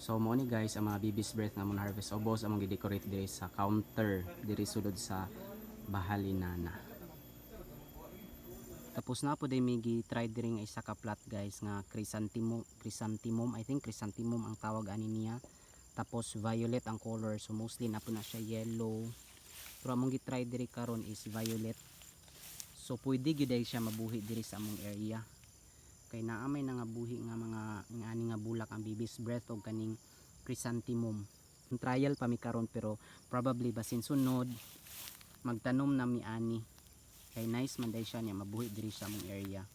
So mo ni guys ang mga bibis breath nga mong harvest ubos among gi-decorate diri sa counter diri sulod sa bahalinana. Tapos na po day may gi-try diri nga isa ka plant guys nga chrysanthemum, I think chrysanthemum ang tawag ani niya. Tapos violet ang color, so mostly na po na siya yellow. Pero among gi-try diri karon is violet. So pwede gyud siya mabuhi diri sa among area. Kay naamay na nga buhi nga mga ani nga bulak ang bibis breath o kaning chrysanthemum. Trial pa mi karon pero probably basin sunod magtanom na mi ani. Kay nice man day siya niya mabuhi diri sa among area.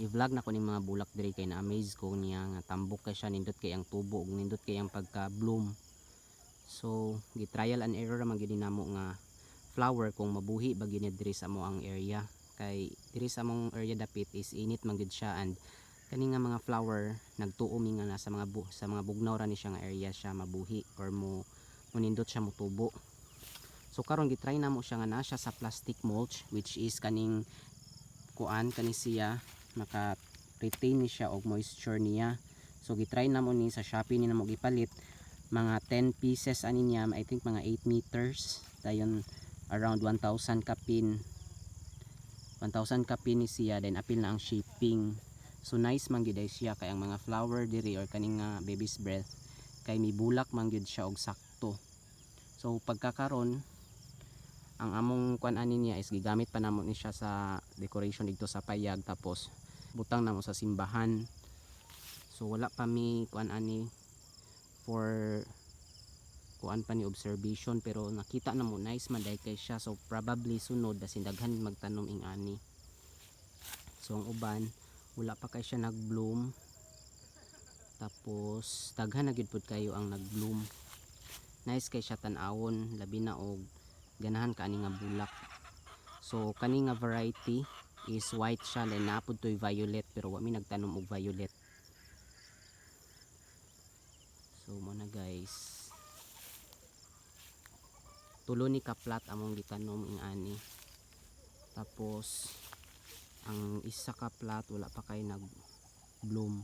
I-vlog na ko ning mga bulak diri kay na-amaze ko niya nga tambok kay siya, nindot kay ang tubo ug nindot kay ang pagka-bloom. So gi-trial and error man gyud namo nga flower kung mabuhi ba gyud diri sa amo ang area. Kay diri sa among area dapit is init man gyud siya, and kani nga mga flower nagtuo mi nga sa mga bugnaw ra ni siya nga area siya mabuhi or munindot siya motubo. So karon gitry namo siya nga na siya sa plastic mulch, which is kaning kuan kani siya maka retain ni siya og moisture niya. So gitry namo ni sa Shopee ni namo gipalit mga 10 pieces ani niya, I think mga 8 meters dayon around 1,000 kapin ni siya, then apil na ang shipping. So nice man gyud siya kay ang mga flower diri or kaning baby's breath kay mibulak man gyud siya og sakto. So pagkakaron ang among kuan ani niya is gigamit pa namo ni siya sa decoration dito sa payag, tapos butang namo sa simbahan. So wala pa mi kuan ani for kuan pa ni observation, pero nakita na mo nice man dai kay siya. So probably sunod dasin daghan magtanom ing ani. So ang uban wala pa kay siya nagbloom, tapos daghan na gyud pud kayo ang nagbloom. Nice kay siya tan-awon labi na og ganahan ka ani nga bulak. So kani nga variety is white siya, then napud toy violet pero wa mi nagtanom og violet. So mo na guys, tulo ni ka plat among gitanom ing ani. Tapos ang isa ka plat wala pa kay nag bloom.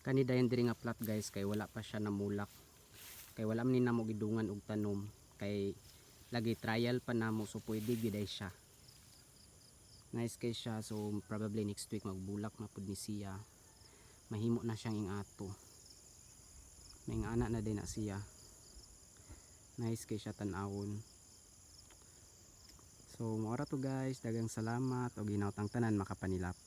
Kani dayon diri nga plat guys kay wala pa siya namulak, kay wala man ni namo gidungan og tanom, kay lagi trial pa namo, so pwede gyud siya. Nice kay siya, so probably next week magbulak na pud ni siya, mahimo na siyang ing ato. May nga anak na din na siya. Nice kay siya tan-awon. So mora to guys, dagang salamat og hinawtang tanan makapanilap.